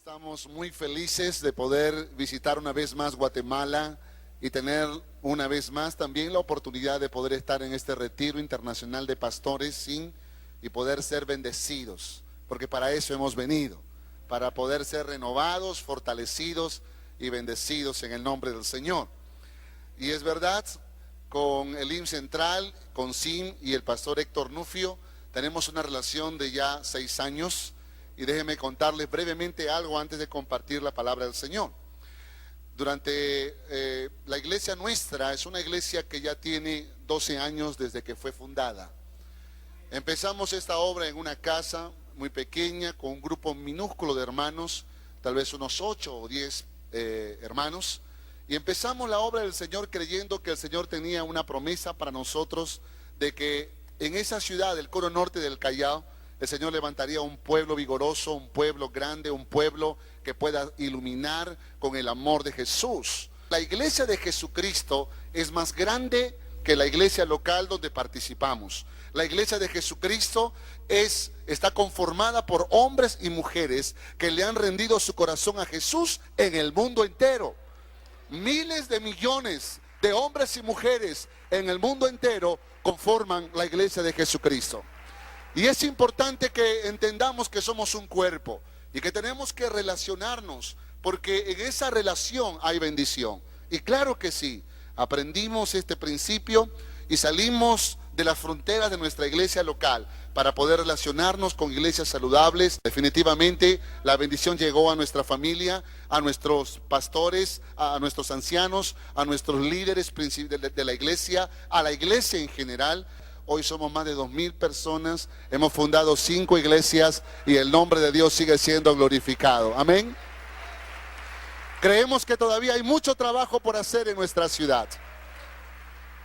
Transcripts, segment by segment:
Estamos muy felices de poder visitar una vez más Guatemala y tener una vez más también la oportunidad de poder estar en este retiro internacional de pastores y poder ser bendecidos, porque para eso hemos venido, para poder ser renovados, fortalecidos y bendecidos en el nombre del Señor. Y es verdad, con el IMSS Central, con SIM y el pastor Héctor Nufio, tenemos una relación de ya 6 años. Y déjenme contarles brevemente algo antes de compartir la palabra del Señor. Durante la iglesia nuestra, es una iglesia que ya tiene 12 años desde que fue fundada. Empezamos esta obra en una casa muy pequeña, con un grupo minúsculo de hermanos, tal vez unos 8 o 10 hermanos. Y empezamos la obra del Señor creyendo que el Señor tenía una promesa para nosotros de que en esa ciudad del Cono Norte del Callao, el Señor levantaría un pueblo vigoroso, un pueblo grande, un pueblo que pueda iluminar con el amor de Jesús. La iglesia de Jesucristo es más grande que la iglesia local donde participamos. La iglesia de Jesucristo está conformada por hombres y mujeres que le han rendido su corazón a Jesús en el mundo entero. Miles de millones de hombres y mujeres en el mundo entero conforman la iglesia de Jesucristo. Y es importante que entendamos que somos un cuerpo y que tenemos que relacionarnos, porque en esa relación hay bendición. Y claro que sí, aprendimos este principio y salimos de las fronteras de nuestra iglesia local para poder relacionarnos con iglesias saludables. Definitivamente la bendición llegó a nuestra familia, a nuestros pastores, a nuestros ancianos, a nuestros líderes de la iglesia, a la iglesia en general. Hoy somos más de 2,000 personas, hemos fundado 5 iglesias y el nombre de Dios sigue siendo glorificado. Amén. Creemos que todavía hay mucho trabajo por hacer en nuestra ciudad.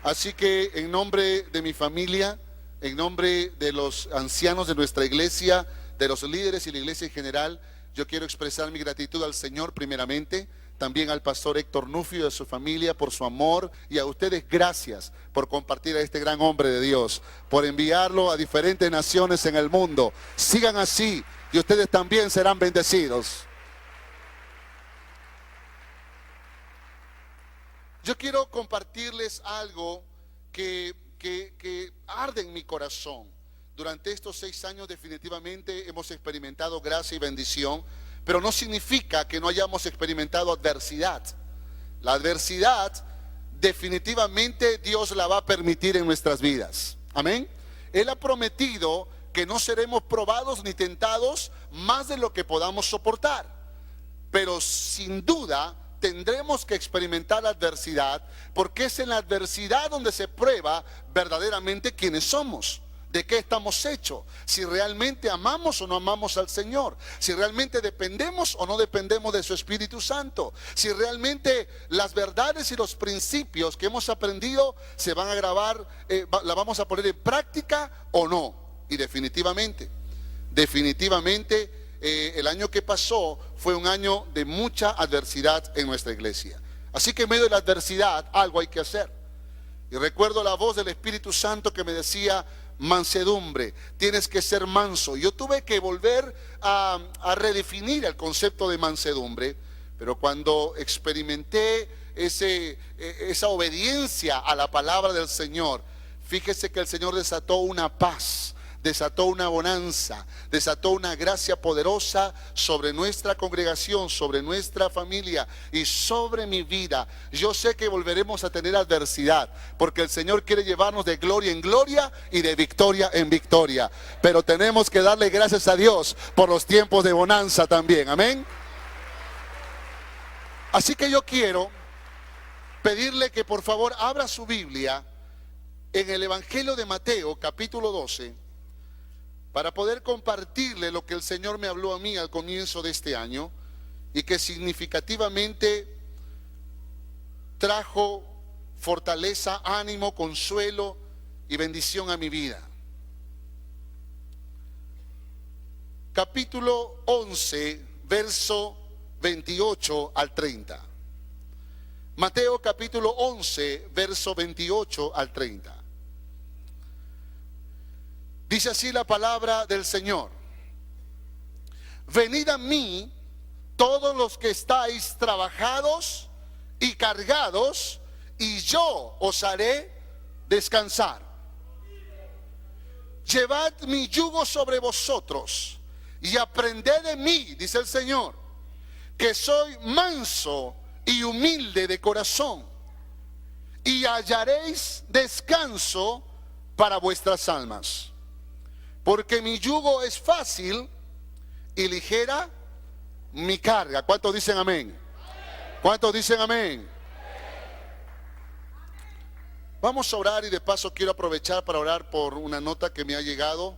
Así que en nombre de mi familia, en nombre de los ancianos de nuestra iglesia, de los líderes y la iglesia en general, yo quiero expresar mi gratitud al Señor primeramente, también al pastor Héctor Nufio y a su familia por su amor, y a ustedes gracias por compartir a este gran hombre de Dios, por enviarlo a diferentes naciones en el mundo. Sigan así y ustedes también serán bendecidos. Yo quiero compartirles algo que arde en mi corazón. Durante estos 6 años definitivamente hemos experimentado gracia y bendición, pero no significa que no hayamos experimentado adversidad. La adversidad definitivamente Dios la va a permitir en nuestras vidas. Amén. Él ha prometido que no seremos probados ni tentados más de lo que podamos soportar. Pero sin duda tendremos que experimentar la adversidad, porque es en la adversidad donde se prueba verdaderamente quiénes somos, de qué estamos hechos, si realmente amamos o no amamos al Señor, si realmente dependemos o no dependemos de su Espíritu Santo, si realmente las verdades y los principios que hemos aprendido se van a grabar, la vamos a poner en práctica o no. Y definitivamente el año que pasó fue un año de mucha adversidad en nuestra iglesia. Así que en medio de la adversidad algo hay que hacer. Y recuerdo la voz del Espíritu Santo que me decía: mansedumbre, tienes que ser manso. Yo tuve que volver a redefinir el concepto de mansedumbre, pero cuando experimenté esa obediencia a la palabra del Señor, fíjese que el Señor desató una paz, desató una bonanza, desató una gracia poderosa sobre nuestra congregación, sobre nuestra familia y sobre mi vida. Yo sé que volveremos a tener adversidad, porque el Señor quiere llevarnos de gloria en gloria y de victoria en victoria. Pero tenemos que darle gracias a Dios por los tiempos de bonanza también. Amén. Así que yo quiero pedirle que por favor abra su Biblia en el Evangelio de Mateo, capítulo 12, para poder compartirle lo que el Señor me habló a mí al comienzo de este año y que significativamente trajo fortaleza, ánimo, consuelo y bendición a mi vida. Capítulo 11, verso 28 al 30. Mateo capítulo 11, verso 28 al 30. Dice así la palabra del Señor: venid a mí todos los que estáis trabajados y cargados, y yo os haré descansar. Llevad mi yugo sobre vosotros y aprended de mí, dice el Señor, que soy manso y humilde de corazón, y hallaréis descanso para vuestras almas. Porque mi yugo es fácil y ligera mi carga. ¿Cuántos dicen amén? ¿Cuántos dicen amén? Vamos a orar, y de paso quiero aprovechar para orar por una nota que me ha llegado.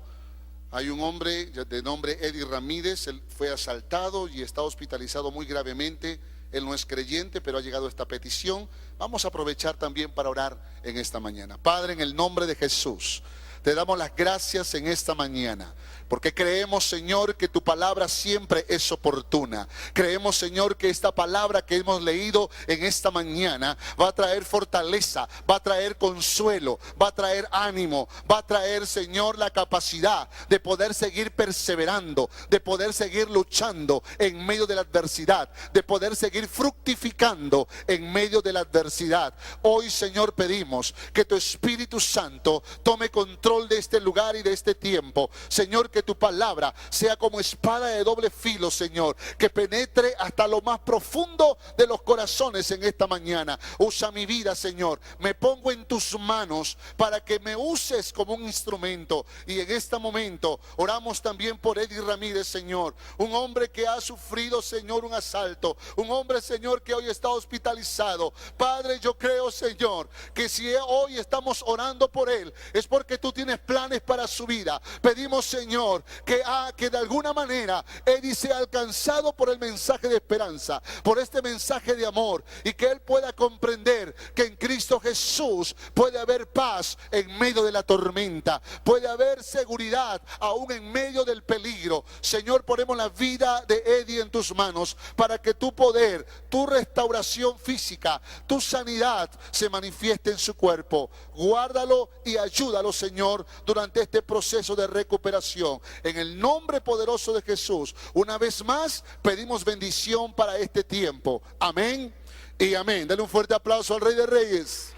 Hay un hombre de nombre Eddie Ramírez. Él fue asaltado y está hospitalizado muy gravemente. Él no es creyente, pero ha llegado esta petición. Vamos a aprovechar también para orar en esta mañana. Padre, en el nombre de Jesús, te damos las gracias en esta mañana, porque creemos, Señor, que tu palabra siempre es oportuna. Creemos, Señor, que esta palabra que hemos leído en esta mañana va a traer fortaleza, va a traer consuelo, va a traer ánimo, va a traer, Señor, la capacidad de poder seguir perseverando, de poder seguir luchando en medio de la adversidad, de poder seguir fructificando en medio de la adversidad. Hoy, Señor, pedimos que tu Espíritu Santo tome control de este lugar y de este tiempo. Señor, que tu palabra sea como espada de doble filo, Señor, que penetre hasta lo más profundo de los corazones en esta mañana. Usa mi vida, Señor. Me pongo en tus manos para que me uses como un instrumento. Y en este momento oramos también por Eddie Ramírez, Señor, un hombre que ha sufrido, Señor, un asalto, un hombre, Señor, que hoy está hospitalizado. Padre, yo creo, Señor, que si hoy estamos orando por él, es porque tú tienes planes para su vida. Pedimos, Señor, que de alguna manera Eddie sea alcanzado por el mensaje de esperanza, por este mensaje de amor, y que él pueda comprender que en Cristo Jesús puede haber paz en medio de la tormenta, puede haber seguridad aún en medio del peligro. Señor, ponemos la vida de Eddie en tus manos para que tu poder, tu restauración física, tu sanidad se manifieste en su cuerpo. Guárdalo y ayúdalo, Señor, durante este proceso de recuperación. En el nombre poderoso de Jesús, una vez más pedimos bendición para este tiempo. Amén y amén. Dale un fuerte aplauso al Rey de Reyes.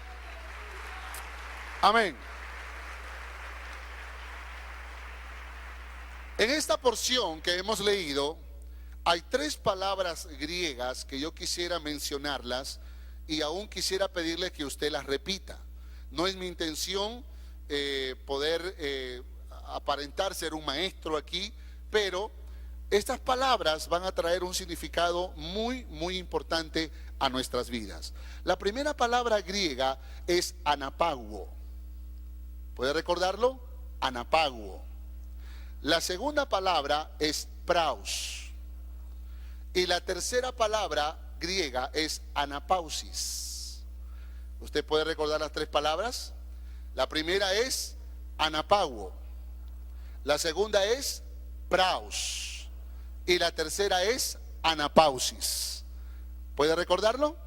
Amén. En esta porción que hemos leído hay 3 palabras griegas que yo quisiera mencionarlas, y aún quisiera pedirle que usted las repita. No es mi intención poder aparentar ser un maestro aquí, pero estas palabras van a traer un significado muy, muy importante a nuestras vidas. La primera palabra griega es anapaguo. ¿Puede recordarlo? Anapaguo. La segunda palabra es praus. Y la tercera palabra griega es anapausis. ¿Usted puede recordar las 3 palabras? La primera es anapaguo, la segunda es praus y la tercera es anapausis. ¿Puede recordarlo?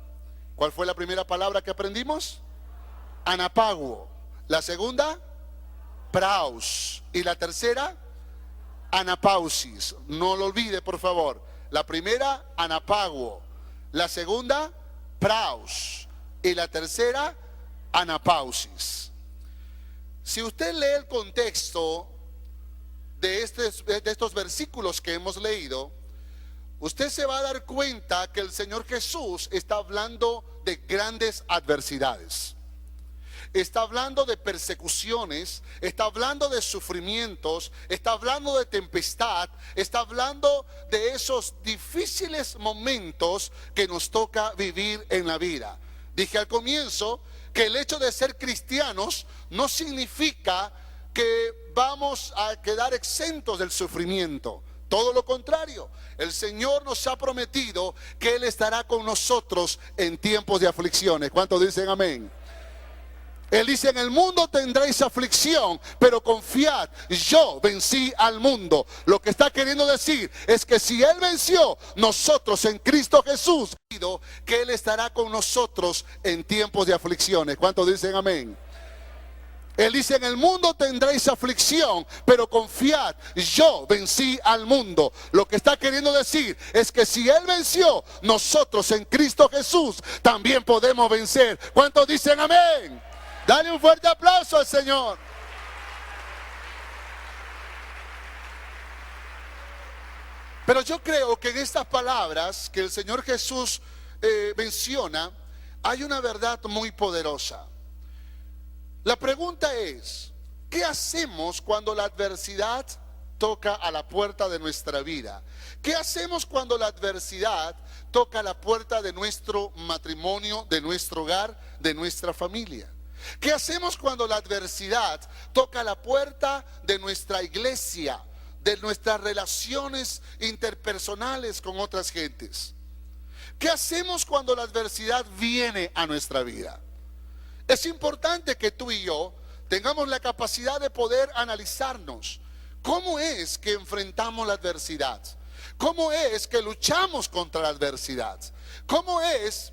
¿Cuál fue la primera palabra que aprendimos? Anapaguo. La segunda, praus, y la tercera, anapausis. No lo olvide, por favor. La primera, anapaguo, la segunda, praus, y la tercera, anapausis. Si usted lee el contexto de estos versículos que hemos leído, usted se va a dar cuenta que el Señor Jesús está hablando de grandes adversidades. Está hablando de persecuciones, está hablando de sufrimientos, está hablando de tempestad, está hablando de esos difíciles momentos que nos toca vivir en la vida. Dije al comienzo que el hecho de ser cristianos no significa que vamos a quedar exentos del sufrimiento. Todo lo contrario, el Señor nos ha prometido que Él estará con nosotros en tiempos de aflicciones. ¿Cuántos dicen amén? Él dice: en el mundo tendréis aflicción, pero confiad, yo vencí al mundo. Lo que está queriendo decir es que si Él venció, nosotros en Cristo Jesús, que Él estará con nosotros en tiempos de aflicciones. ¿Cuántos dicen amén? Él dice, en el mundo tendréis aflicción, pero confiad, yo vencí al mundo. Lo que está queriendo decir es que si Él venció, nosotros en Cristo Jesús también podemos vencer. ¿Cuántos dicen amén? Dale un fuerte aplauso al Señor. Pero yo creo que en estas palabras que el Señor Jesús menciona, hay una verdad muy poderosa. La pregunta es, ¿qué hacemos cuando la adversidad toca a la puerta de nuestra vida? ¿Qué hacemos cuando la adversidad toca a la puerta de nuestro matrimonio, de nuestro hogar, de nuestra familia? ¿Qué hacemos cuando la adversidad toca a la puerta de nuestra iglesia, de nuestras relaciones interpersonales con otras gentes? ¿Qué hacemos cuando la adversidad viene a nuestra vida? Es importante que tú y yo tengamos la capacidad de poder analizarnos. ¿Cómo es que enfrentamos la adversidad? ¿Cómo es que luchamos contra la adversidad? ¿Cómo es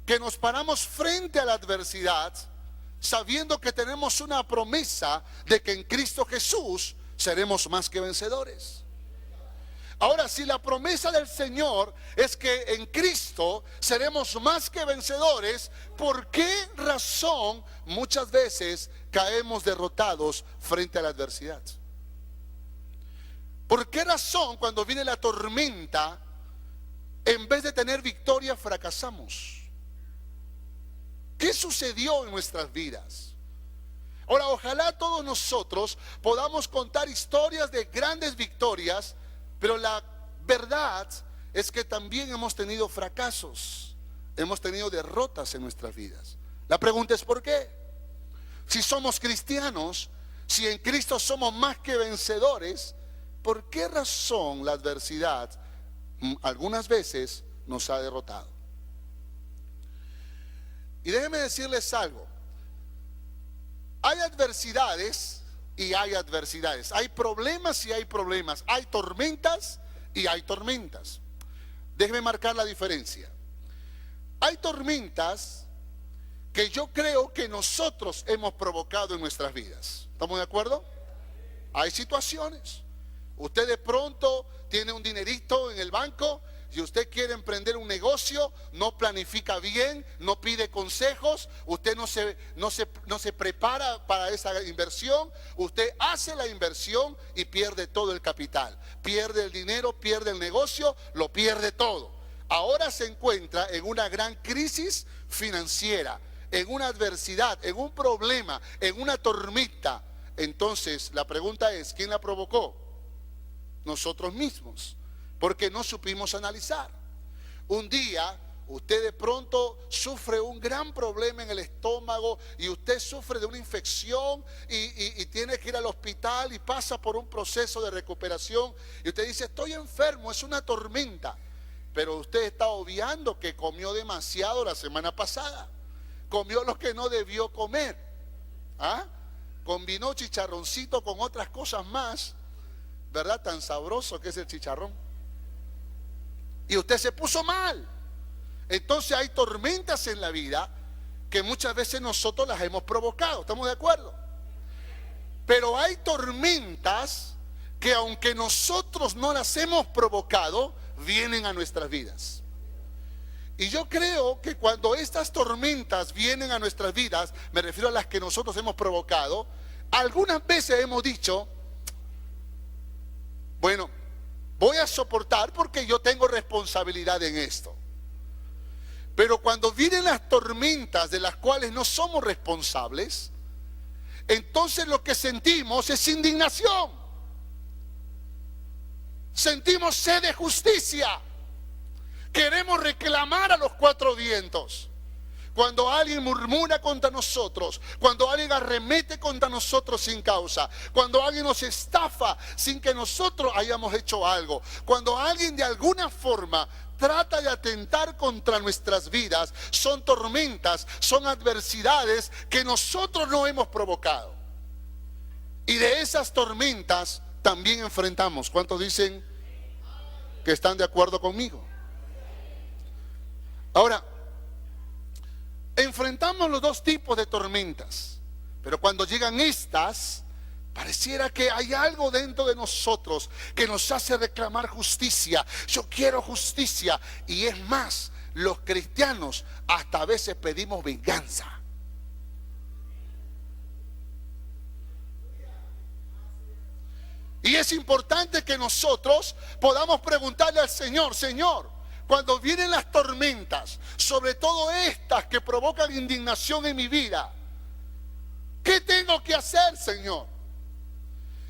que nos paramos frente a la adversidad sabiendo que tenemos una promesa de que en Cristo Jesús seremos más que vencedores? Ahora, si la promesa del Señor es que en Cristo seremos más que vencedores, ¿por qué razón muchas veces caemos derrotados frente a la adversidad? ¿Por qué razón cuando viene la tormenta, en vez de tener victoria, fracasamos? ¿Qué sucedió en nuestras vidas? Ahora, ojalá todos nosotros podamos contar historias de grandes victorias, pero la verdad es que también hemos tenido fracasos, hemos tenido derrotas en nuestras vidas. La pregunta es ¿por qué? Si somos cristianos, si en Cristo somos más que vencedores, ¿por qué razón la adversidad algunas veces nos ha derrotado? Y déjenme decirles algo. Hay adversidades y hay adversidades. Hay problemas y hay problemas. Hay tormentas y hay tormentas. Déjeme marcar la diferencia. Hay tormentas que yo creo que nosotros hemos provocado en nuestras vidas. ¿Estamos de acuerdo? Hay situaciones. Usted de pronto tiene un dinerito en el banco y usted quiere emprender un negocio, no planifica bien, no pide consejos, usted no se prepara para esa inversión, usted hace la inversión y pierde todo el capital, pierde el dinero, pierde el negocio, lo pierde todo. Ahora se encuentra en una gran crisis financiera, en una adversidad, en un problema, en una tormenta. Entonces la pregunta es, ¿quién la provocó? Nosotros mismos, porque no supimos analizar. Un día usted de pronto sufre un gran problema en el estómago y usted sufre de una infección y tiene que ir al hospital y pasa por un proceso de recuperación y usted dice, estoy enfermo, es una tormenta. Pero usted está obviando que comió demasiado la semana pasada, comió lo que no debió comer, combinó chicharroncito con otras cosas más, ¿verdad? Tan sabroso que es el chicharrón. Y usted se puso mal. Entonces hay tormentas en la vida que muchas veces nosotros las hemos provocado. ¿Estamos de acuerdo? Pero hay tormentas que aunque nosotros no las hemos provocado, vienen a nuestras vidas. Y yo creo que cuando estas tormentas vienen a nuestras vidas, me refiero a las que nosotros hemos provocado, algunas veces hemos dicho, bueno, voy a soportar porque yo tengo responsabilidad en esto. Pero cuando vienen las tormentas de las cuales no somos responsables, entonces lo que sentimos es indignación. Sentimos sed de justicia. Queremos reclamar a los cuatro vientos. Cuando alguien murmura contra nosotros, cuando alguien arremete contra nosotros sin causa, cuando alguien nos estafa sin que nosotros hayamos hecho algo, cuando alguien de alguna forma trata de atentar contra nuestras vidas, son tormentas, son adversidades que nosotros no hemos provocado. Y de esas tormentas también enfrentamos. ¿Cuántos dicen que están de acuerdo conmigo? Ahora, enfrentamos los dos tipos de tormentas, Pero cuando llegan estas, pareciera que hay algo dentro de nosotros que nos hace reclamar justicia. Yo quiero justicia. Y es más, los cristianos hasta a veces pedimos venganza. Y es importante que nosotros podamos preguntarle al Señor: Señor, cuando vienen las tormentas, sobre todo estas que provocan indignación en mi vida, ¿qué tengo que hacer, Señor?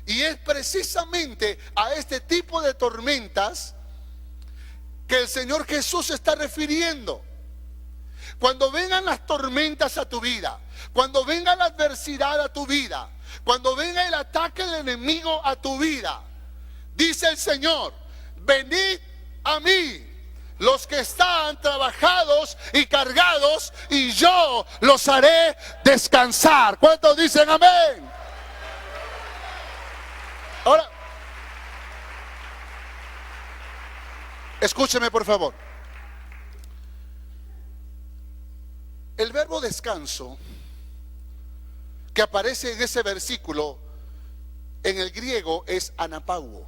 Y es precisamente a este tipo de tormentas que el Señor Jesús se está refiriendo. Cuando vengan las tormentas a tu vida, cuando venga la adversidad a tu vida, cuando venga el ataque del enemigo a tu vida, dice el Señor: venid a mí, los que están trabajados y cargados, y yo los haré descansar. ¿Cuántos dicen amén? Ahora, escúcheme por favor. El verbo descanso que aparece en ese versículo en el griego es anapauo.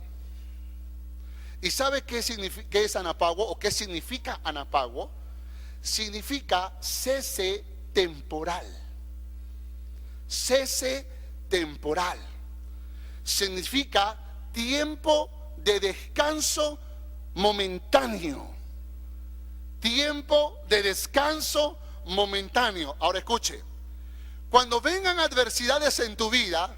¿Y sabe qué es anapauo o qué significa anapauo? Significa cese temporal. Cese temporal. Significa tiempo de descanso momentáneo. Tiempo de descanso momentáneo. Ahora escuche. Cuando vengan adversidades en tu vida,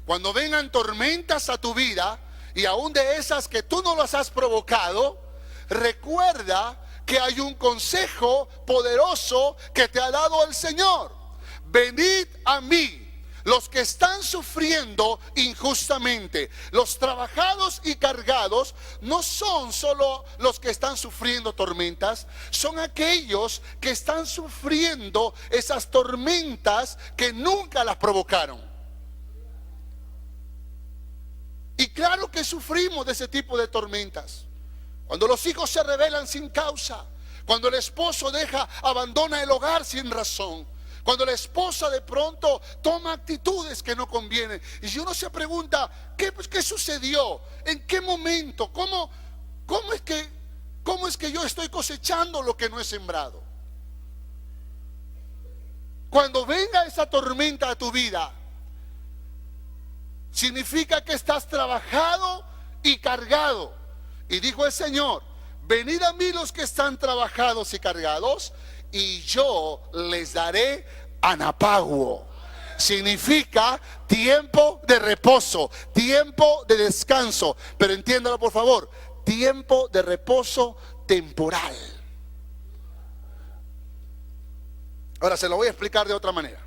cuando vengan tormentas a tu vida, y aún de esas que tú no las has provocado, recuerda que hay un consejo poderoso que te ha dado el Señor. Venid a mí, los que están sufriendo injustamente. Los trabajados y cargados no son solo los que están sufriendo tormentas, son aquellos que están sufriendo esas tormentas que nunca las provocaron. Y claro que sufrimos de ese tipo de tormentas. Cuando los hijos se rebelan sin causa, cuando el esposo abandona el hogar sin razón, cuando la esposa de pronto toma actitudes que no convienen. Y si uno se pregunta, ¿qué sucedió? ¿En qué momento? ¿Cómo es que yo estoy cosechando lo que no he sembrado? Cuando venga esa tormenta a tu vida, significa que estás trabajado y cargado. Y dijo el Señor: venid a mí los que están trabajados y cargados, y yo les daré anapauo. Significa tiempo de reposo, tiempo de descanso. Pero entiéndalo por favor, tiempo de reposo temporal. Ahora se lo voy a explicar de otra manera.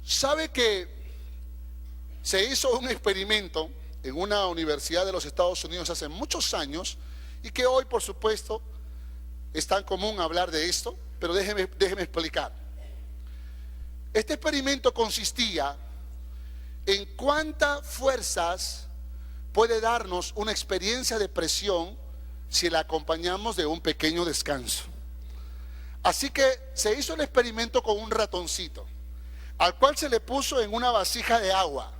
¿Sabe que se hizo un experimento en una universidad de los Estados Unidos hace muchos años, y que hoy por supuesto es tan común hablar de esto? Pero déjeme explicar. Este experimento consistía en cuántas fuerzas puede darnos una experiencia de presión si la acompañamos de un pequeño descanso. Así que se hizo el experimento con un ratoncito, al cual se le puso en una vasija de agua,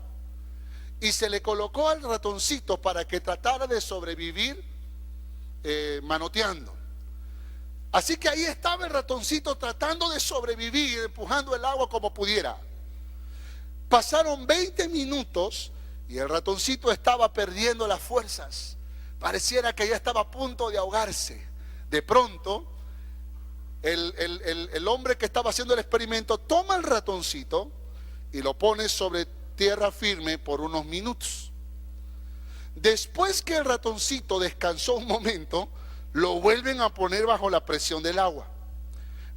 y se le colocó al ratoncito para que tratara de sobrevivir manoteando. Así que ahí estaba el ratoncito tratando de sobrevivir, empujando el agua como pudiera. Pasaron 20 minutos y el ratoncito estaba perdiendo las fuerzas. Pareciera que ya estaba a punto de ahogarse. De pronto, el hombre que estaba haciendo el experimento toma el ratoncito y lo pone sobre tierra firme por unos minutos. Después que el ratoncito descansó un momento, lo vuelven a poner bajo la presión del agua,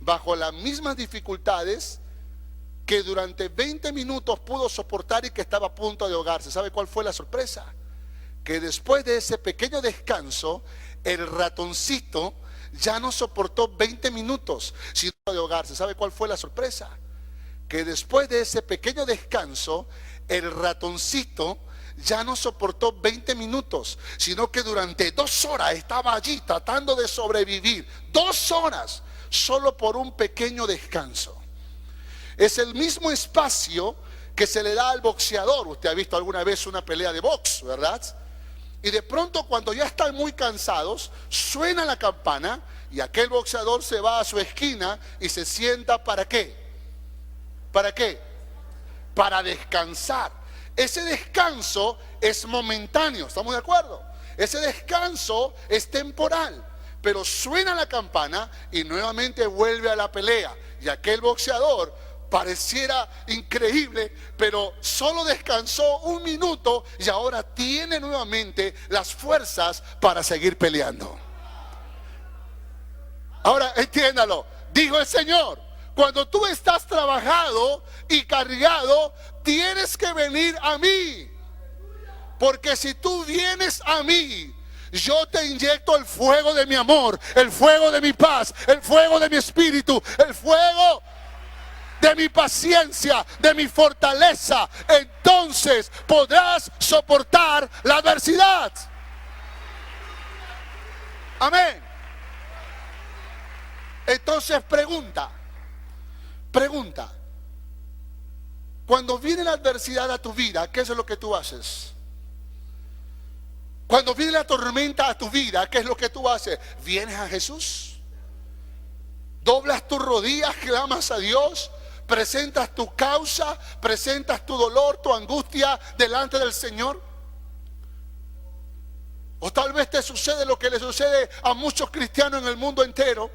bajo las mismas dificultades que durante 20 minutos pudo soportar y que estaba a punto de ahogarse. ¿Sabe cuál fue la sorpresa? Que después de ese pequeño descanso, el ratoncito ya no soportó 20 minutos sino de ahogarse. ¿Sabe cuál fue la sorpresa? Que después de ese pequeño descanso, el ratoncito ya no soportó 20 minutos, sino que durante 2 horas estaba allí tratando de sobrevivir. 2 horas, solo por un pequeño descanso. Es el mismo espacio que se le da al boxeador. Usted ha visto alguna vez una pelea de box, ¿verdad? Y de pronto, cuando ya están muy cansados, suena la campana y aquel boxeador se va a su esquina y se sienta. ¿Para qué? ¿Para qué? Para descansar. Ese descanso es momentáneo, ¿estamos de acuerdo? Ese descanso es temporal, pero suena la campana y nuevamente vuelve a la pelea. Y aquel boxeador pareciera increíble, pero solo descansó un minuto y ahora tiene nuevamente las fuerzas para seguir peleando. Ahora entiéndalo, dijo el Señor: cuando tú estás trabajado y cargado, tienes que venir a mí. Porque si tú vienes a mí, yo te inyecto el fuego de mi amor, el fuego de mi paz, el fuego de mi espíritu, el fuego de mi paciencia, de mi fortaleza. Entonces podrás soportar la adversidad. Amén. Entonces pregunta, cuando viene la adversidad a tu vida, ¿qué es lo que tú haces? Cuando viene la tormenta a tu vida, ¿qué es lo que tú haces? ¿Vienes a Jesús? ¿Doblas tus rodillas, clamas a Dios? ¿Presentas tu causa? ¿Presentas tu dolor, tu angustia delante del Señor? O tal vez te sucede lo que le sucede a muchos cristianos en el mundo entero.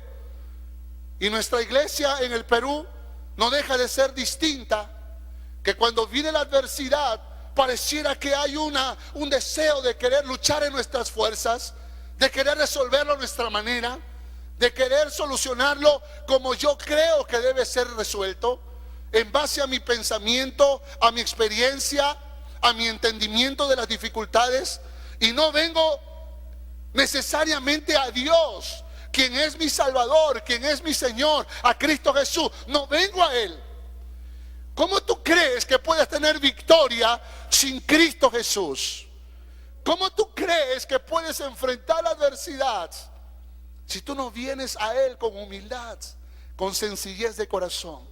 Y nuestra iglesia en el Perú no deja de ser distinta, que cuando viene la adversidad pareciera que hay un deseo de querer luchar en nuestras fuerzas, de querer resolverlo a nuestra manera, de querer solucionarlo como yo creo que debe ser resuelto, en base a mi pensamiento, a mi experiencia, a mi entendimiento de las dificultades. Y no vengo necesariamente a Dios, quien es mi Salvador, quien es mi Señor, a Cristo Jesús. No vengo a Él. ¿Cómo tú crees que puedes tener victoria sin Cristo Jesús? ¿Cómo tú crees que puedes enfrentar la adversidad si tú no vienes a Él con humildad, con sencillez de corazón?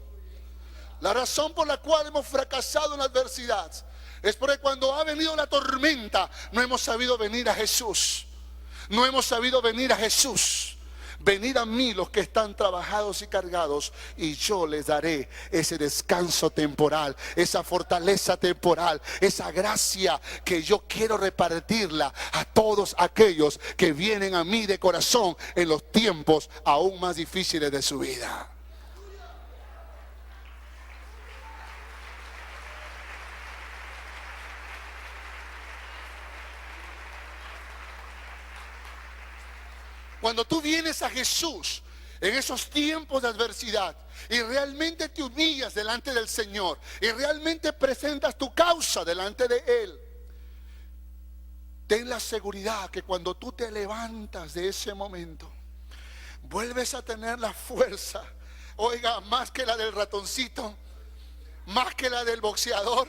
La razón por la cual hemos fracasado en la adversidad es porque cuando ha venido la tormenta no hemos sabido venir a Jesús. No hemos sabido venir a Jesús. Venid a mí los que están trabajados y cargados, y yo les daré ese descanso temporal, esa fortaleza temporal, esa gracia que yo quiero repartirla a todos aquellos que vienen a mí de corazón en los tiempos aún más difíciles de su vida. Cuando tú vienes a Jesús en esos tiempos de adversidad y realmente te humillas delante del Señor y realmente presentas tu causa delante de Él, ten la seguridad que cuando tú te levantas de ese momento, vuelves a tener la fuerza, oiga, más que la del ratoncito, más que la del boxeador,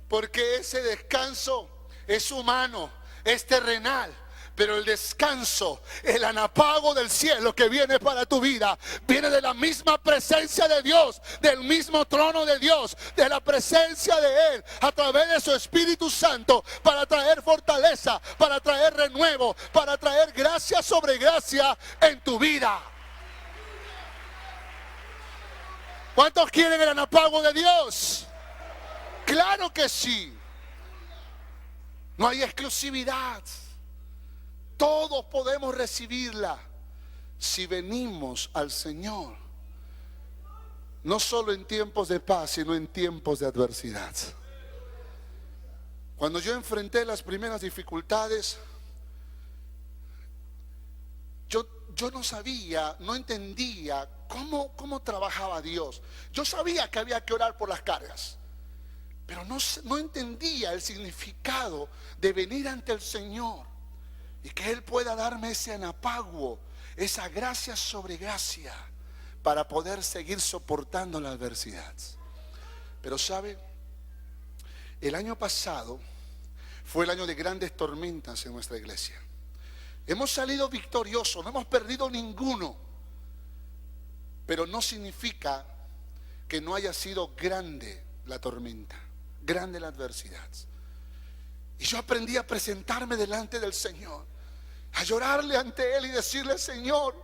porque ese descanso es humano, es terrenal. Pero el descanso, el anapago del cielo que viene para tu vida, viene de la misma presencia de Dios, del mismo trono de Dios, de la presencia de Él, a través de su Espíritu Santo, para traer fortaleza, para traer renuevo, para traer gracia sobre gracia en tu vida. ¿Cuántos quieren el anapago de Dios? Claro que sí. No hay exclusividad. Todos podemos recibirla si venimos al Señor, no solo en tiempos de paz, sino en tiempos de adversidad. Cuando yo enfrenté las primeras dificultades, yo no sabía, no entendía cómo trabajaba Dios. Yo sabía que había que orar por las cargas, pero no entendía el significado de venir ante el Señor y que Él pueda darme ese anapago, esa gracia sobre gracia, para poder seguir soportando la adversidad. Pero ¿sabe? El año pasado fue el año de grandes tormentas en nuestra iglesia. Hemos salido victoriosos, no hemos perdido ninguno, pero no significa que no haya sido grande la tormenta, grande la adversidad. Y yo aprendí a presentarme delante del Señor, a llorarle ante Él y decirle: Señor,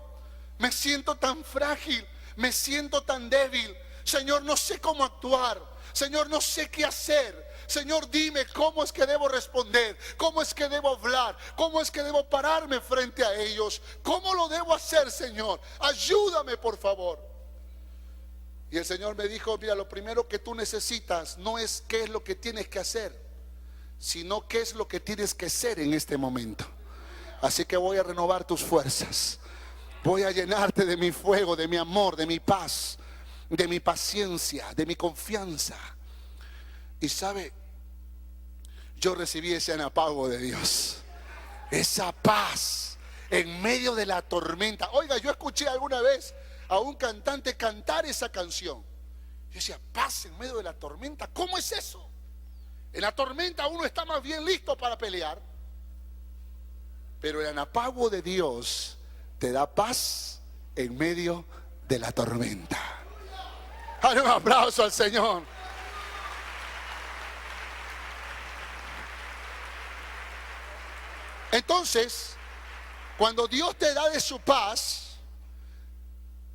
me siento tan frágil, me siento tan débil. Señor, no sé cómo actuar. Señor, no sé qué hacer. Señor, dime cómo es que debo responder, cómo es que debo hablar, cómo es que debo pararme frente a ellos, cómo lo debo hacer, Señor. Ayúdame, por favor. Y el Señor me dijo: mira, lo primero que tú necesitas no es qué es lo que tienes que hacer, sino qué es lo que tienes que ser en este momento. Así que voy a renovar tus fuerzas. Voy a llenarte de mi fuego, de mi amor, de mi paz, de mi paciencia, de mi confianza. Y sabe, yo recibí ese anapago de Dios, esa paz en medio de la tormenta. Oiga, yo escuché alguna vez a un cantante cantar esa canción. Yo decía: paz en medio de la tormenta, ¿cómo es eso? En la tormenta uno está más bien listo para pelear, pero el anapago de Dios te da paz en medio de la tormenta. Dale un aplauso al Señor. Entonces, cuando Dios te da de su paz,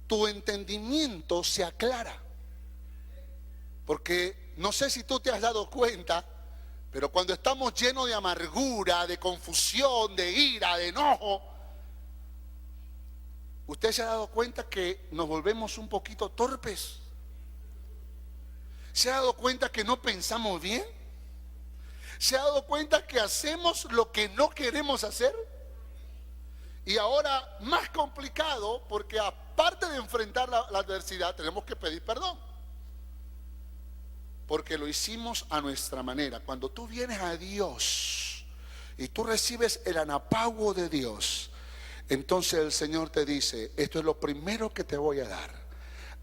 tu entendimiento se aclara. Porque no sé si tú te has dado cuenta, pero cuando estamos llenos de amargura, de confusión, de ira, de enojo, ¿usted se ha dado cuenta que nos volvemos un poquito torpes? ¿Se ha dado cuenta que no pensamos bien? ¿Se ha dado cuenta que hacemos lo que no queremos hacer? Y ahora más complicado, porque aparte de enfrentar la adversidad, tenemos que pedir perdón, porque lo hicimos a nuestra manera. Cuando tú vienes a Dios y tú recibes el anapago de Dios, entonces el Señor te dice: esto es lo primero que te voy a dar.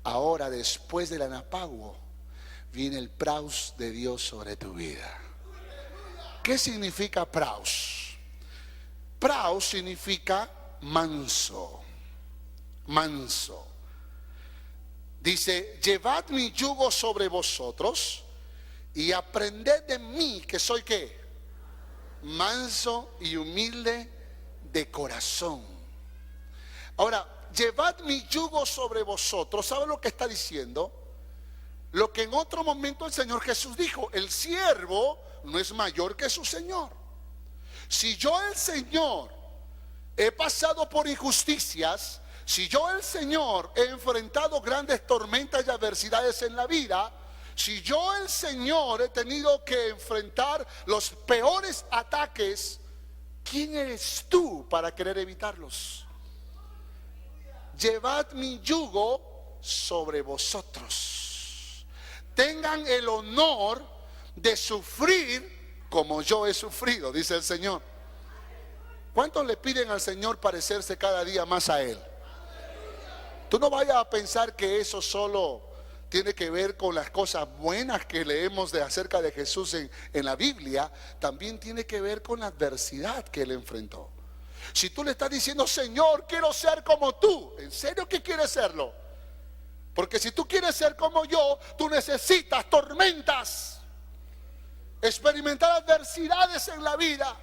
Ahora, después del anapago, viene el praus de Dios sobre tu vida. ¿Qué significa praus? Praus significa manso. Manso. Dice: llevad mi yugo sobre vosotros y aprended de mí, que soy ¿qué? Manso y humilde de corazón. Ahora, llevad mi yugo sobre vosotros. ¿Sabe lo que está diciendo? Lo que en otro momento el Señor Jesús dijo: el siervo no es mayor que su Señor. Si yo, el Señor, he pasado por injusticias, si yo, el Señor, he enfrentado grandes tormentas y adversidades en la vida, si yo, el Señor, he tenido que enfrentar los peores ataques, ¿quién eres tú para querer evitarlos? Llevad mi yugo sobre vosotros. Tengan el honor de sufrir como yo he sufrido, dice el Señor. ¿Cuántos le piden al Señor parecerse cada día más a Él? Tú no vayas a pensar que eso solo tiene que ver con las cosas buenas que leemos acerca de Jesús en la Biblia. También tiene que ver con la adversidad que Él enfrentó. Si tú le estás diciendo: Señor, quiero ser como tú, ¿en serio que quieres serlo? Porque si tú quieres ser como yo, tú necesitas tormentas, experimentar adversidades en la vida.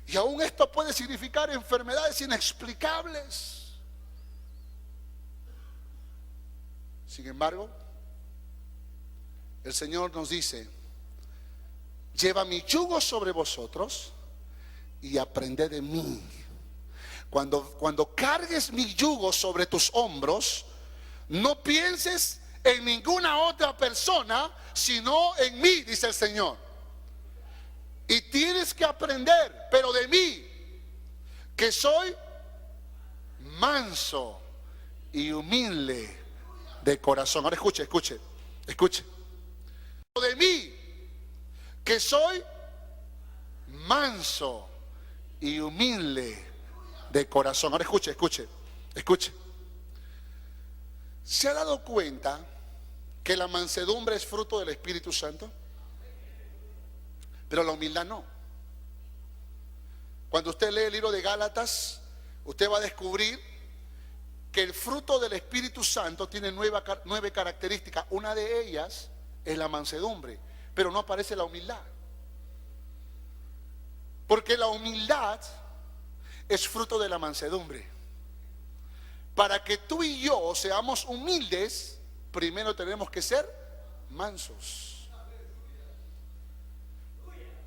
Y aún esto puede significar enfermedades inexplicables. Sin embargo, el Señor nos dice: lleva mi yugo sobre vosotros y aprended de mí. Cuando cargues mi yugo sobre tus hombros, no pienses en ninguna otra persona, sino en mí, dice el Señor. Y tienes que aprender, pero de mí, que soy manso y humilde de corazón. Ahora escuche. De mí, que soy manso y humilde de corazón. Ahora escuche. ¿Se ha dado cuenta que la mansedumbre es fruto del Espíritu Santo? Pero la humildad no. Cuando usted lee el libro de Gálatas, usted va a descubrir que el fruto del Espíritu Santo tiene nueve características. Una de ellas es la mansedumbre, pero no aparece la humildad. Porque la humildad es fruto de la mansedumbre. Para que tú y yo seamos humildes, primero tenemos que ser mansos.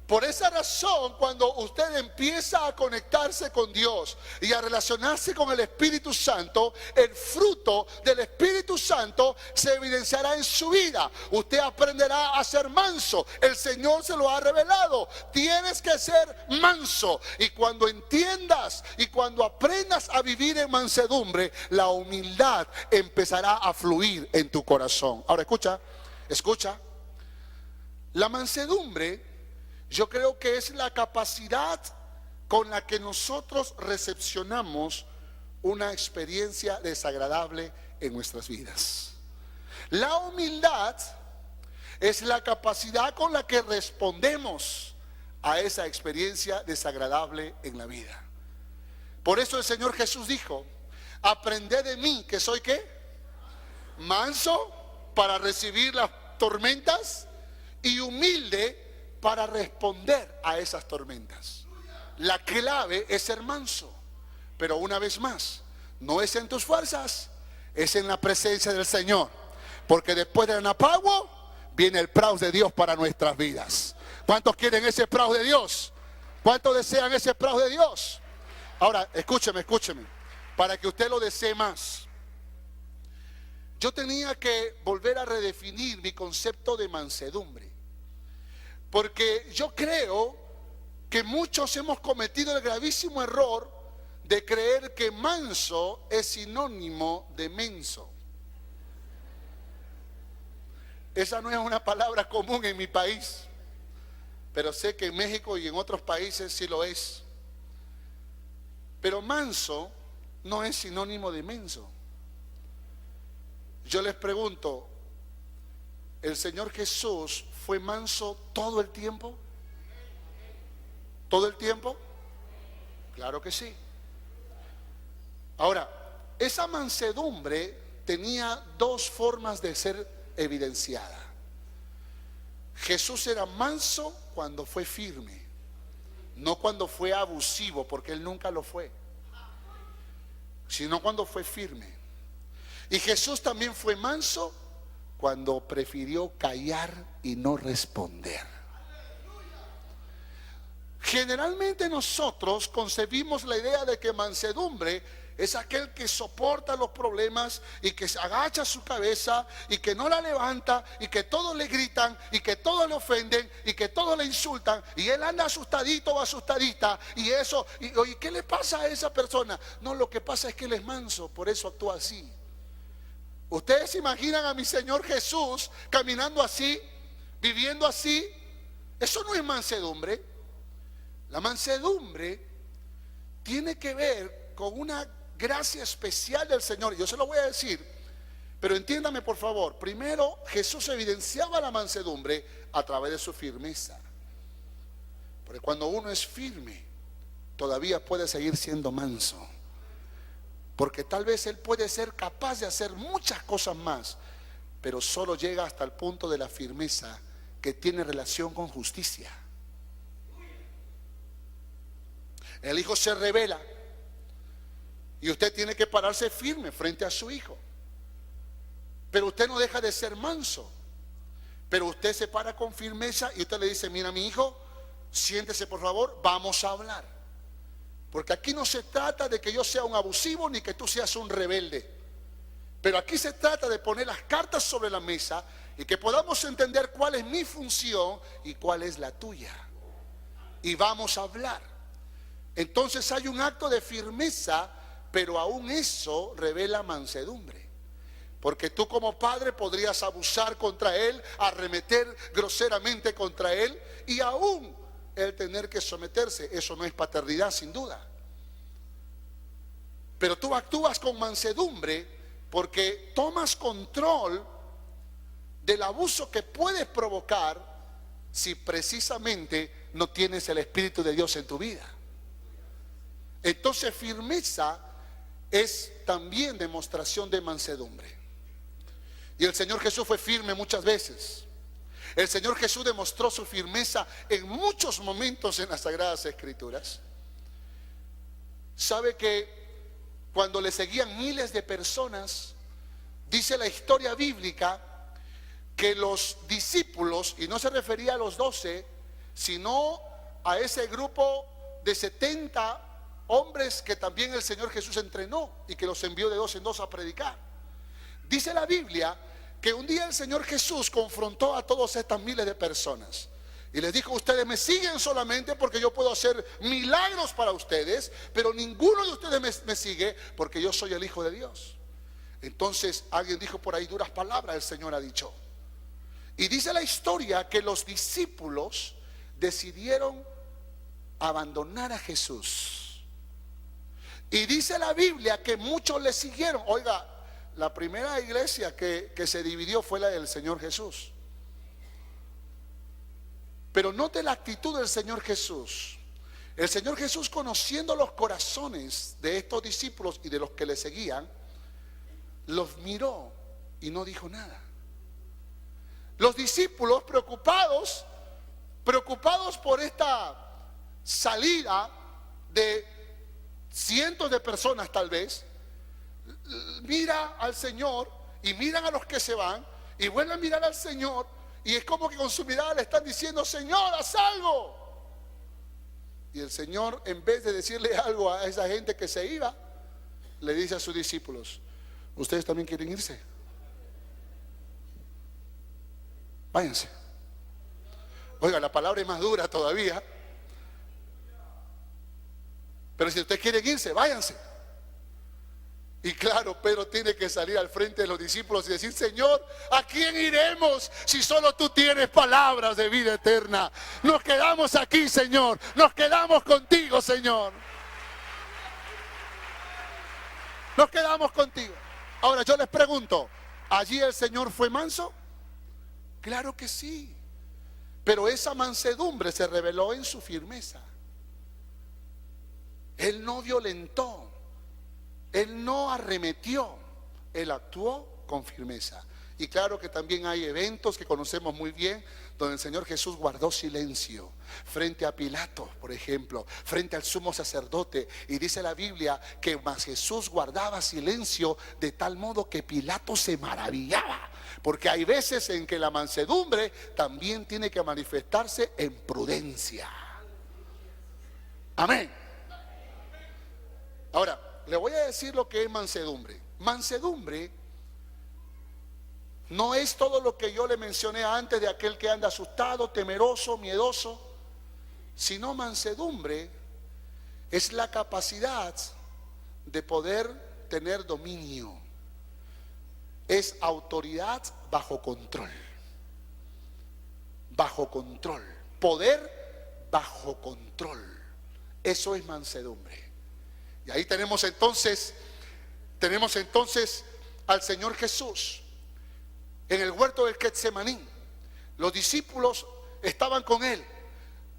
Por esa razón, cuando usted empieza a conectarse con Dios y a relacionarse con el Espíritu Santo, el fruto del Espíritu Santo se evidenciará en su vida. Usted aprenderá a ser manso. El Señor se lo ha revelado. Tienes que ser manso. Y cuando entiendas y cuando aprendas a vivir en mansedumbre, la humildad empezará a fluir en tu corazón. Ahora escucha. La mansedumbre, yo creo que es la capacidad con la que nosotros recepcionamos una experiencia desagradable en nuestras vidas. La humildad es la capacidad con la que respondemos a esa experiencia desagradable en la vida. Por eso el Señor Jesús dijo: aprended de mí, que soy ¿qué? Manso para recibir las tormentas y humilde para responder a esas tormentas. La clave es ser manso. Pero una vez más, no es en tus fuerzas, es en la presencia del Señor. Porque después del anapaguo viene el praus de Dios para nuestras vidas. ¿Cuántos quieren ese praus de Dios? ¿Cuántos desean ese praus de Dios? Ahora, escúcheme, para que usted lo desee más. Yo tenía que volver a redefinir mi concepto de mansedumbre. Porque yo creo que muchos hemos cometido el gravísimo error de creer que manso es sinónimo de menso. Esa no es una palabra común en mi país, pero sé que en México y en otros países sí lo es. Pero manso no es sinónimo de menso. Yo les pregunto, ¿el Señor Jesús fue manso todo el tiempo? ¿Todo el tiempo? Claro que sí. Ahora, esa mansedumbre tenía dos formas de ser evidenciada. Jesús era manso cuando fue firme, no cuando fue abusivo, porque Él nunca lo fue, sino cuando fue firme. Y Jesús también fue manso cuando prefirió callar y no responder. Generalmente nosotros concebimos la idea de que mansedumbre es aquel que soporta los problemas y que se agacha su cabeza y que no la levanta y que todos le gritan y que todos le ofenden y que todos le insultan y él anda asustadito o asustadita y eso, y oye, ¿qué le pasa a esa persona? No, lo que pasa es que él es manso, por eso actúa así. ¿Ustedes se imaginan a mi Señor Jesús caminando así, viviendo así? Eso no es mansedumbre. La mansedumbre tiene que ver con una gracia especial del Señor. Yo se lo voy a decir, pero entiéndame por favor. Primero, Jesús evidenciaba la mansedumbre a través de su firmeza. Porque cuando uno es firme, todavía puede seguir siendo manso. Porque tal vez él puede ser capaz de hacer muchas cosas más, pero solo llega hasta el punto de la firmeza que tiene relación con justicia. El hijo se revela y usted tiene que pararse firme frente a su hijo. Pero usted no deja de ser manso. Pero usted se para con firmeza y usted le dice: mira, mi hijo, siéntese por favor, vamos a hablar. Porque aquí no se trata de que yo sea un abusivo ni que tú seas un rebelde. Pero aquí se trata de poner las cartas sobre la mesa y que podamos entender cuál es mi función y cuál es la tuya. Y vamos a hablar. Entonces hay un acto de firmeza, pero aún eso revela mansedumbre. Porque tú como padre podrías abusar contra él, arremeter groseramente contra él y aún el tener que someterse. Eso no es paternidad, sin duda. Pero tú actúas con mansedumbre porque tomas control del abuso que puedes provocar si precisamente no tienes el Espíritu de Dios en tu vida. Entonces firmeza es también demostración de mansedumbre. Y el Señor Jesús fue firme muchas veces. El Señor Jesús demostró su firmeza en muchos momentos en las Sagradas Escrituras. Sabe que cuando le seguían miles de personas, dice la historia bíblica que los discípulos, y no se refería a los 12, sino a ese grupo de 70 hombres que también el Señor Jesús entrenó y que los envió de 2 en 2 a predicar. Dice la Biblia que un día el Señor Jesús confrontó a todas estas miles de personas y les dijo: ustedes me siguen solamente porque yo puedo hacer milagros para ustedes, pero ninguno de ustedes me sigue porque yo soy el Hijo de Dios. Entonces alguien dijo por ahí: duras palabras el Señor ha dicho. Y dice la historia que los discípulos decidieron abandonar a Jesús. Y dice la Biblia que muchos le siguieron. Oiga, la primera iglesia que se dividió fue la del Señor Jesús. Pero note la actitud del Señor Jesús. El Señor Jesús, conociendo los corazones de estos discípulos y de los que le seguían, los miró y no dijo nada. Los discípulos, preocupados por esta salida de cientos de personas tal vez, mira al Señor y miran a los que se van y vuelven a mirar al Señor, y es como que con su mirada le están diciendo: Señor, haz algo. Y el Señor, en vez de decirle algo a esa gente que se iba, le dice a sus discípulos: ¿ustedes también quieren irse? Váyanse. Oiga, la palabra es más dura todavía, pero si ustedes quieren irse, váyanse. Y claro, Pedro tiene que salir al frente de los discípulos y decir: Señor, ¿a quién iremos si solo tú tienes palabras de vida eterna? Nos quedamos aquí, Señor. Nos quedamos contigo, Señor. Nos quedamos contigo. Ahora yo les pregunto, ¿allí el Señor fue manso? Claro que sí. Pero esa mansedumbre se reveló en su firmeza. Él no violentó. Él no arremetió, él actuó con firmeza. Y claro que también hay eventos que conocemos muy bien, donde el Señor Jesús guardó silencio frente a Pilato, por ejemplo, frente al sumo sacerdote. Y dice la Biblia que más Jesús guardaba silencio de tal modo que Pilato se maravillaba. Porque hay veces en que la mansedumbre también tiene que manifestarse en prudencia. Amén. Ahora, le voy a decir lo que es mansedumbre. Mansedumbre no es todo lo que yo le mencioné antes de aquel que anda asustado, temeroso, miedoso, sino mansedumbre es la capacidad de poder tener dominio. Es autoridad bajo control. Bajo control. Poder bajo control. Eso es mansedumbre. Y ahí tenemos entonces al Señor Jesús en el huerto del Getsemaní. Los discípulos estaban con él.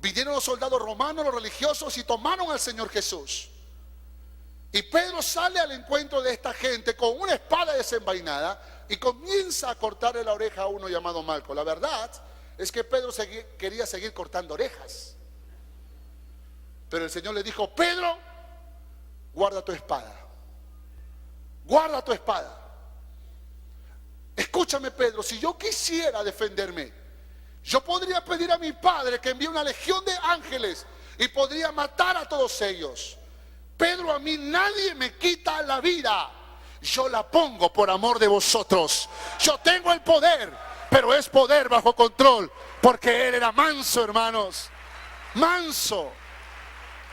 Vinieron los soldados romanos, los religiosos, y tomaron al Señor Jesús. Y Pedro sale al encuentro de esta gente con una espada desenvainada y comienza a cortarle la oreja a uno llamado Malco. La verdad es que Pedro quería seguir cortando orejas. Pero el Señor le dijo: Pedro, guarda tu espada. Guarda tu espada. Escúchame, Pedro, si yo quisiera defenderme, yo podría pedir a mi Padre que envíe una legión de ángeles y podría matar a todos ellos. Pedro, a mí nadie me quita la vida. Yo la pongo por amor de vosotros. Yo tengo el poder, pero es poder bajo control, porque él era manso, hermanos. Manso.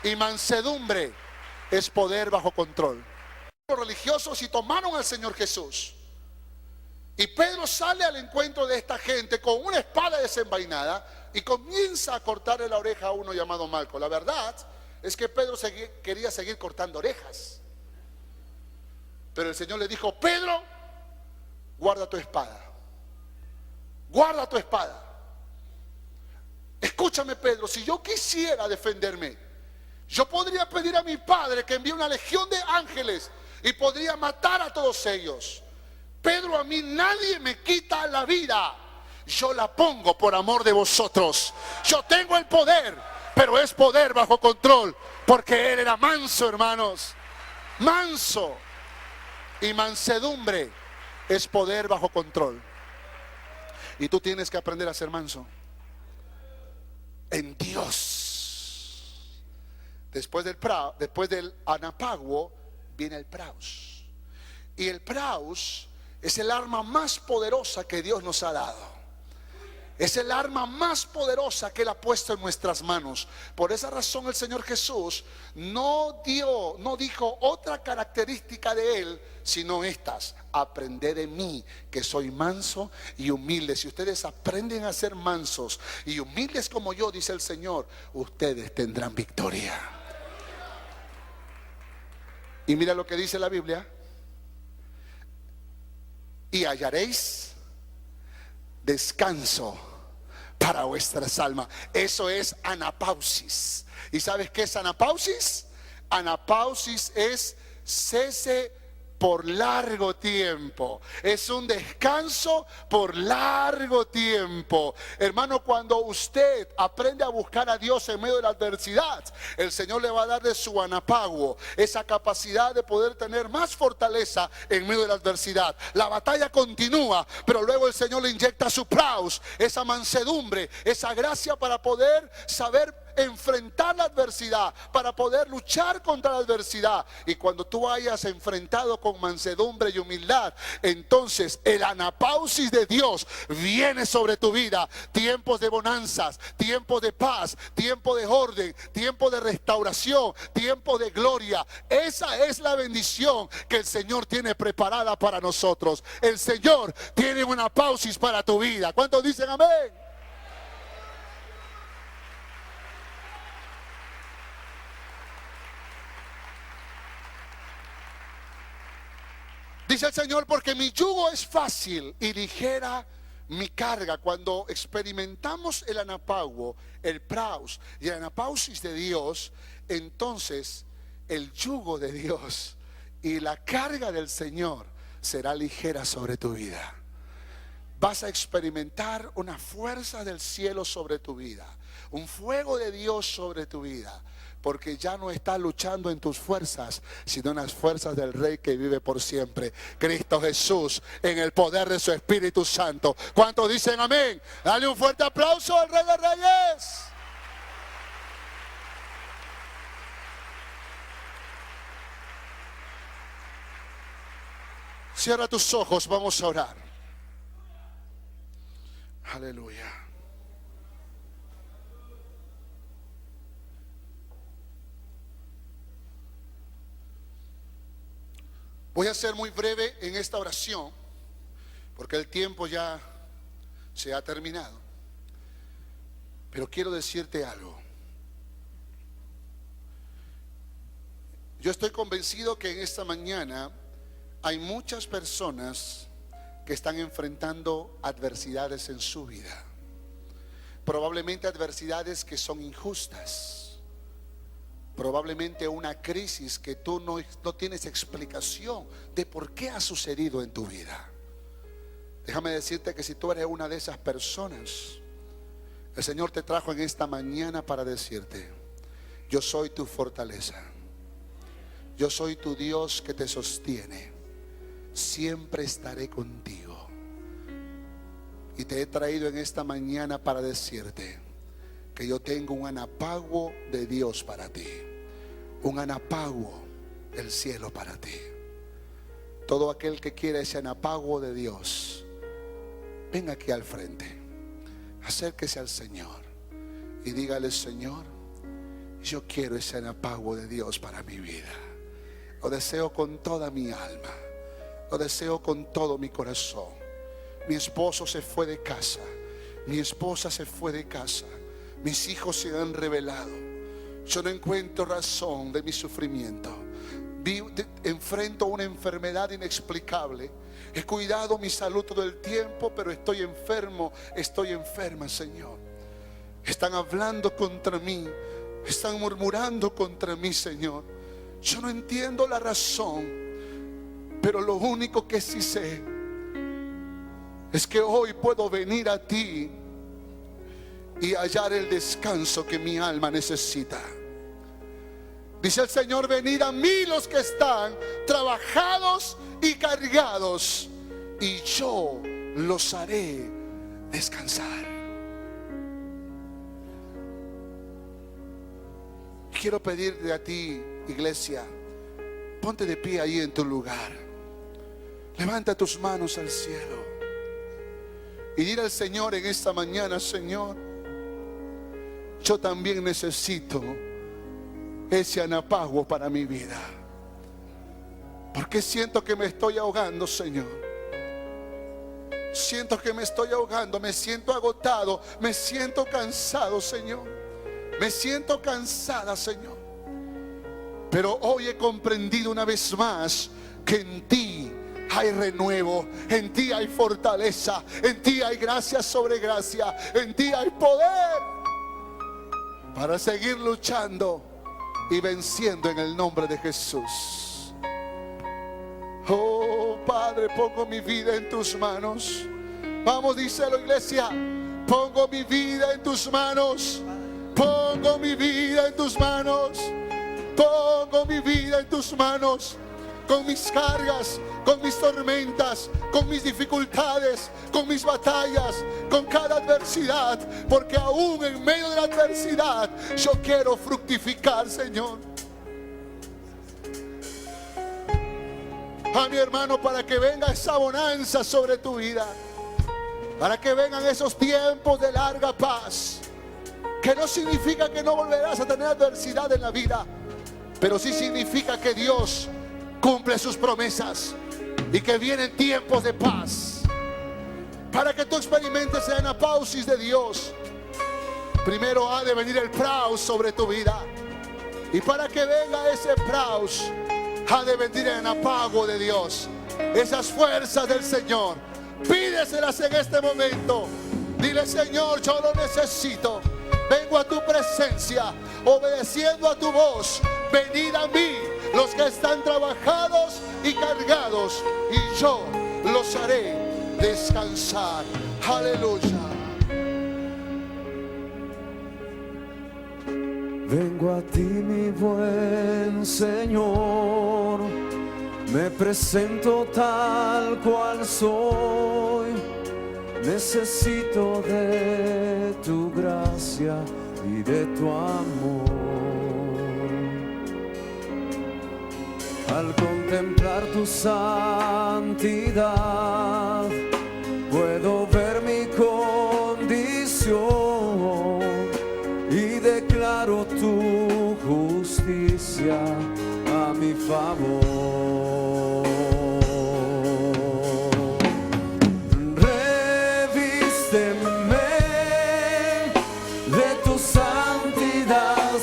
Y mansedumbre es poder bajo control. Los religiosos y tomaron al Señor Jesús. Y Pedro sale al encuentro de esta gente con una espada desenvainada y comienza a cortarle la oreja a uno llamado Malco. La verdad es que Pedro quería seguir cortando orejas. Pero el Señor le dijo: Pedro, guarda tu espada. Guarda tu espada. Escúchame, Pedro, si yo quisiera defenderme, yo podría pedir a mi Padre que envíe una legión de ángeles y podría matar a todos ellos. Pedro, a mí nadie me quita la vida, yo la pongo por amor de vosotros. Yo tengo el poder, pero es poder bajo control, porque él era manso, hermanos. Manso. Y mansedumbre es poder bajo control. Y tú tienes que aprender a ser manso en Dios. Después del anapaguo viene el praus. Y el praus es el arma más poderosa que Dios nos ha dado. Es el arma más poderosa que Él ha puesto en nuestras manos. Por esa razón el Señor Jesús no dijo otra característica de Él, sino estas: aprended de mí, que soy manso y humilde. Si ustedes aprenden a ser mansos y humildes como yo, dice el Señor, ustedes tendrán victoria. Y mira lo que dice la Biblia: y hallaréis descanso para vuestras almas. Eso es anapausis. ¿Y sabes qué es anapausis? Anapausis es cese por largo tiempo. Es un descanso por largo tiempo. Hermano, cuando usted aprende a buscar a Dios en medio de la adversidad, el Señor le va a dar de su anapaguo, esa capacidad de poder tener más fortaleza en medio de la adversidad. La batalla continúa, pero luego el Señor le inyecta su praus, esa mansedumbre, esa gracia para poder saber enfrentar la adversidad, para poder luchar contra la adversidad. Y cuando tú hayas enfrentado con mansedumbre y humildad, entonces el anapausis de Dios viene sobre tu vida. Tiempos de bonanzas, tiempos de paz, tiempo de orden, tiempo de restauración, tiempo de gloria. Esa es la bendición que el Señor tiene preparada para nosotros. El Señor tiene una anapausis para tu vida. ¿Cuántos dicen amén? Dice el Señor: porque mi yugo es fácil y ligera mi carga. Cuando experimentamos el anapaguo, el praus y el anapausis de Dios, entonces el yugo de Dios y la carga del Señor será ligera sobre tu vida. Vas a experimentar una fuerza del cielo sobre tu vida, un fuego de Dios sobre tu vida, porque ya no estás luchando en tus fuerzas, sino en las fuerzas del Rey que vive por siempre, Cristo Jesús, en el poder de su Espíritu Santo. ¿Cuántos dicen amén? Dale un fuerte aplauso al Rey de Reyes. Cierra tus ojos, vamos a orar. Aleluya. Voy a ser muy breve en esta oración, porque el tiempo ya se ha terminado. Pero quiero decirte algo. Yo estoy convencido que en esta mañana hay muchas personas que están enfrentando adversidades en su vida. Probablemente adversidades que son injustas. Probablemente una crisis que tú no tienes explicación de por qué ha sucedido en tu vida. Déjame decirte que si tú eres una de esas personas, el Señor te trajo en esta mañana para decirte: yo soy tu fortaleza, yo soy tu Dios que te sostiene, siempre estaré contigo. Y te he traído en esta mañana para decirte que yo tengo un anapaguo de Dios para ti, un anapaguo del cielo para ti. Todo aquel que quiera ese anapaguo de Dios, venga aquí al frente, acérquese al Señor y dígale: Señor, yo quiero ese anapaguo de Dios para mi vida. Lo deseo con toda mi alma, lo deseo con todo mi corazón. Mi esposo se fue de casa, mi esposa se fue de casa, mis hijos se han rebelado. Yo no encuentro razón de mi sufrimiento. Enfrento una enfermedad inexplicable. He cuidado mi salud todo el tiempo, pero estoy enfermo, estoy enferma, Señor. Están hablando contra mí, están murmurando contra mí, Señor. Yo no entiendo la razón, Pero lo único que sí sé es que hoy puedo venir a ti y hallar el descanso que mi alma necesita. Dice el Señor: venid a mí los que están trabajados y cargados, y yo los haré descansar. Quiero pedirte a ti, iglesia, ponte de pie ahí en tu lugar. Levanta tus manos al cielo y dile al Señor en esta mañana: Señor, yo también necesito ese anapaguo para mi vida, porque siento que me estoy ahogando, Señor. Siento que me estoy ahogando, me siento agotado, me siento cansado, Señor. Me siento cansada, Señor. Pero hoy he comprendido una vez más que en ti hay renuevo, en ti hay fortaleza, en ti hay gracia sobre gracia, en ti hay poder para seguir luchando y venciendo en el nombre de Jesús. Oh Padre, pongo mi vida en tus manos. Vamos, díselo, iglesia. Pongo mi vida en tus manos. Pongo mi vida en tus manos. Pongo mi vida en tus manos. Con mis cargas, con mis tormentas, con mis dificultades, con mis batallas, con cada adversidad, porque aún en medio de la adversidad yo quiero fructificar, Señor. A mi hermano, para que venga esa bonanza sobre tu vida, para que vengan esos tiempos de larga paz, que no significa que no volverás a tener adversidad en la vida, pero sí significa que Dios cumple sus promesas y que vienen tiempos de paz. Para que tú experimentes la anapausis de Dios, primero ha de venir el praus sobre tu vida, y para que venga ese praus ha de venir el anapago de Dios, esas fuerzas del Señor. Pídeselas en este momento. Dile: Señor, yo lo necesito. Vengo a tu presencia, obedeciendo a tu voz. Venid a mí los que están trabajados y cargados, y yo los haré descansar. Aleluya. Vengo a ti, mi buen Señor, me presento tal cual soy. Necesito de tu gracia y de tu amor. Al contemplar tu santidad, puedo ver mi condición y declaro tu justicia a mi favor.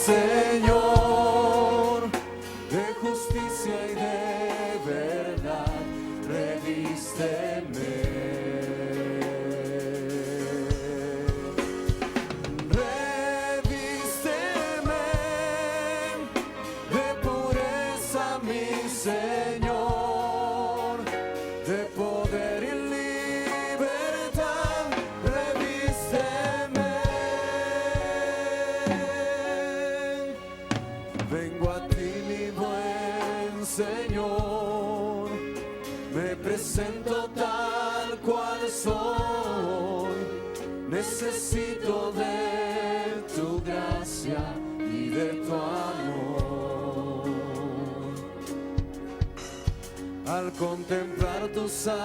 Señor, de justicia y de verdad, revísteme. Revísteme de pureza, mi Señor, de poder y libertad, revísteme. Vengo a ti, mi buen Señor, me presento tal cual soy. Necesito de tu gracia y de tu amor. Al contemplar tu santidad,